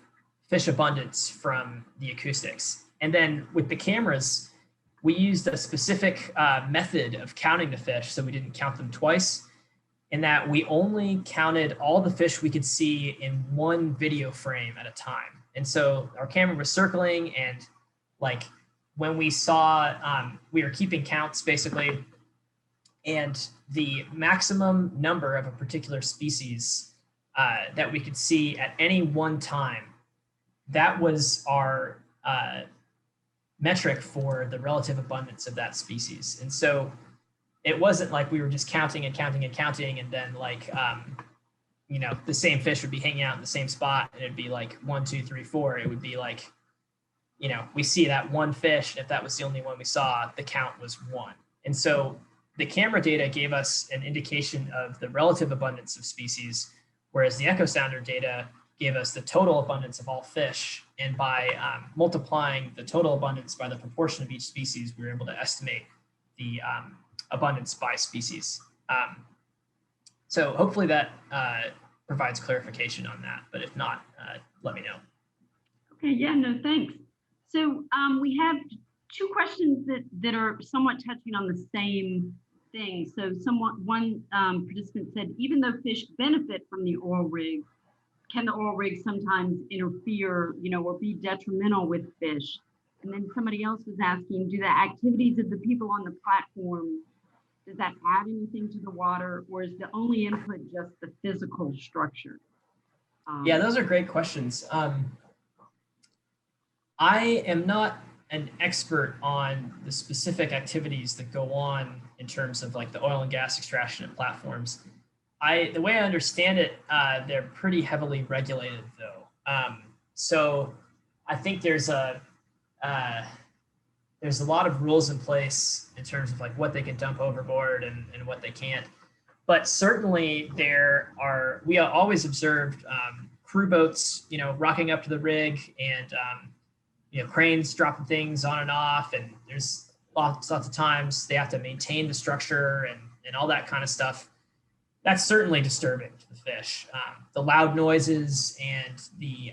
fish abundance from the acoustics. And then with the cameras, we used a specific method of counting the fish, so we didn't count them twice, in that we only counted all the fish we could see in one video frame at a time. And so our camera was circling, and like when we saw, we were keeping counts basically, and the maximum number of a particular species that we could see at any one time, that was our metric for the relative abundance of that species. And so it wasn't like we were just counting and counting and counting, and then like, the same fish would be hanging out in the same spot, and it'd be like 1, 2, 3, 4. It would be like, we see that one fish. If that was the only one we saw, the count was 1. And so the camera data gave us an indication of the relative abundance of species, whereas the echo sounder data gave us the total abundance of all fish. And by multiplying the total abundance by the proportion of each species, we were able to estimate the abundance by species. So hopefully that provides clarification on that, but if not, let me know. Okay, yeah, no, thanks. So we have 2 questions that are somewhat touching on the same thing. So one participant said, even though fish benefit from the oil rig, can the oil rig sometimes interfere, or be detrimental with fish? And then somebody else was asking, do the activities of the people on the platform, does that add anything to the water, or is the only input just the physical structure? Yeah, those are great questions. I am not an expert on the specific activities that go on in terms of like the oil and gas extraction at platforms. The way I understand it, they're pretty heavily regulated though. So I think there's a lot of rules in place in terms of like what they can dump overboard and what they can't. But certainly we always observed crew boats, rocking up to the rig, and cranes dropping things on and off. And there's lots of times they have to maintain the structure and all that kind of stuff. that's certainly disturbing to the fish. The loud noises and the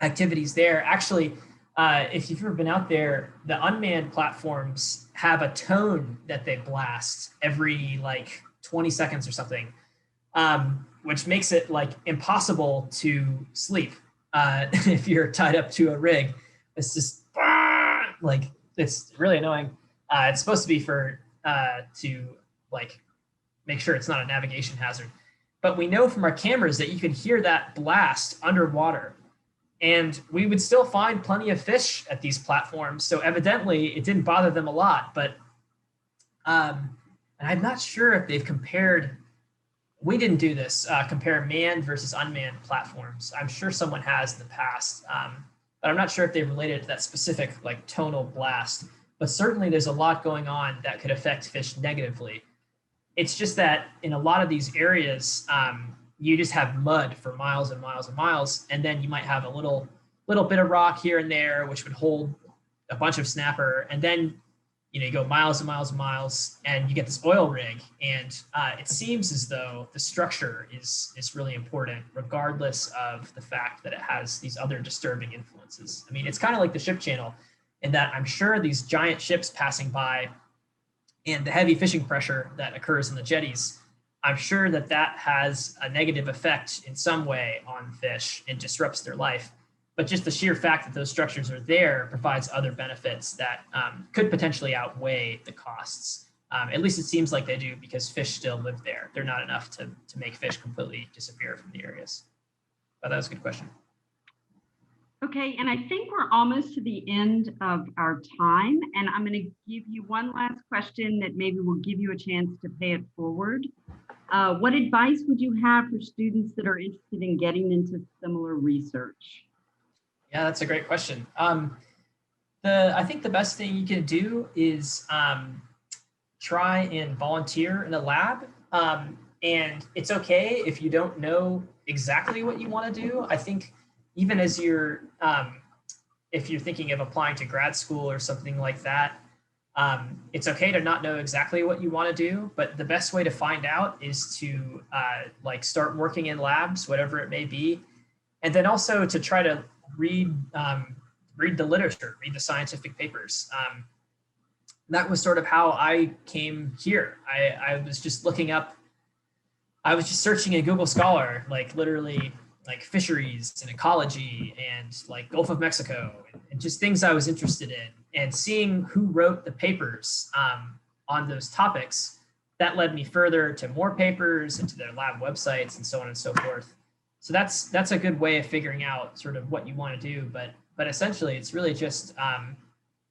activities there. Actually, if you've ever been out there, the unmanned platforms have a tone that they blast every like 20 seconds or something, which makes it like impossible to sleep if you're tied up to a rig. It's just like, it's really annoying. It's supposed to be for to like make sure it's not a navigation hazard. But we know from our cameras that you can hear that blast underwater. And we would still find plenty of fish at these platforms. So evidently it didn't bother them a lot. But and I'm not sure if they've compared, we didn't do this, compare manned versus unmanned platforms. I'm sure someone has in the past, but I'm not sure if they related to that specific like tonal blast. But certainly there's a lot going on that could affect fish negatively. It's just that in a lot of these areas, you just have mud for miles and miles and miles, and then you might have a little bit of rock here and there, which would hold a bunch of snapper, and then you go miles and miles and miles, and you get this oil rig, and it seems as though the structure is really important, regardless of the fact that it has these other disturbing influences. I mean, it's kind of like the ship channel, in that I'm sure these giant ships passing by and the heavy fishing pressure that occurs in the jetties, I'm sure that that has a negative effect in some way on fish and disrupts their life. But just the sheer fact that those structures are there provides other benefits that could potentially outweigh the costs. At least it seems like they do, because fish still live there. They're not enough to make fish completely disappear from the areas. But that was a good question. Okay, and I think we're almost to the end of our time, and I'm going to give you one last question that maybe will give you a chance to pay it forward. What advice would you have for students that are interested in getting into similar research? Yeah, that's a great question. I think the best thing you can do is try and volunteer in a lab. And it's okay if you don't know exactly what you want to do. I think even as you're, if you're thinking of applying to grad school or something like that, it's okay to not know exactly what you want to do, but the best way to find out is to like start working in labs, whatever it may be. And then also to try to read the literature, read the scientific papers. That was sort of how I came here. I was just looking up, I was just searching in Google Scholar, like literally like fisheries and ecology and like Gulf of Mexico and just things I was interested in, and seeing who wrote the papers on those topics. That led me further to more papers and to their lab websites and so on and so forth. So that's a good way of figuring out sort of what you want to do. But essentially, it's really just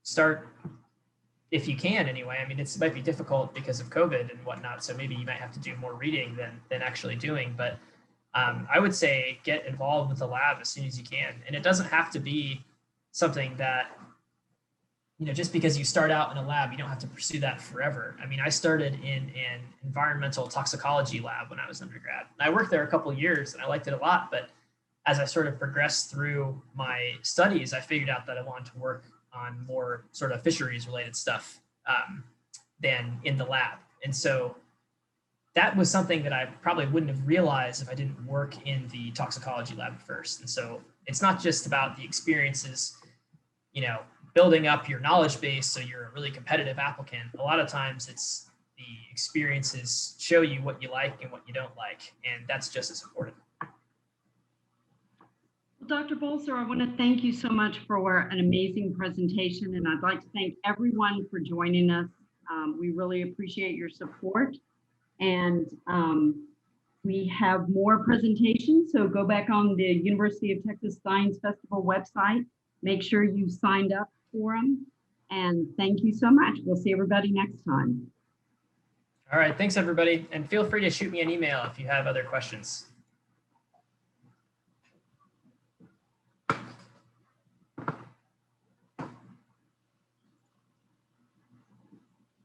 start if you can anyway. I mean, it might be difficult because of COVID and whatnot, so maybe you might have to do more reading than actually doing. But I would say get involved with the lab as soon as you can. And it doesn't have to be something that, just because you start out in a lab, you don't have to pursue that forever. I mean, I started in an environmental toxicology lab when I was undergrad. I worked there a couple of years and I liked it a lot. But as I sort of progressed through my studies, I figured out that I wanted to work on more sort of fisheries related stuff than in the lab. And so that was something that I probably wouldn't have realized if I didn't work in the toxicology lab first. And so it's not just about the experiences, building up your knowledge base so you're a really competitive applicant. A lot of times it's the experiences show you what you like and what you don't like, and that's just as important. Well, Dr. Bolser, I want to thank you so much for an amazing presentation, and I'd like to thank everyone for joining us. We really appreciate your support. And we have more presentations, so go back on the University of Texas Science Festival website. Make sure you signed up for them. And thank you so much. We'll see everybody next time. All right, thanks everybody. And feel free to shoot me an email if you have other questions.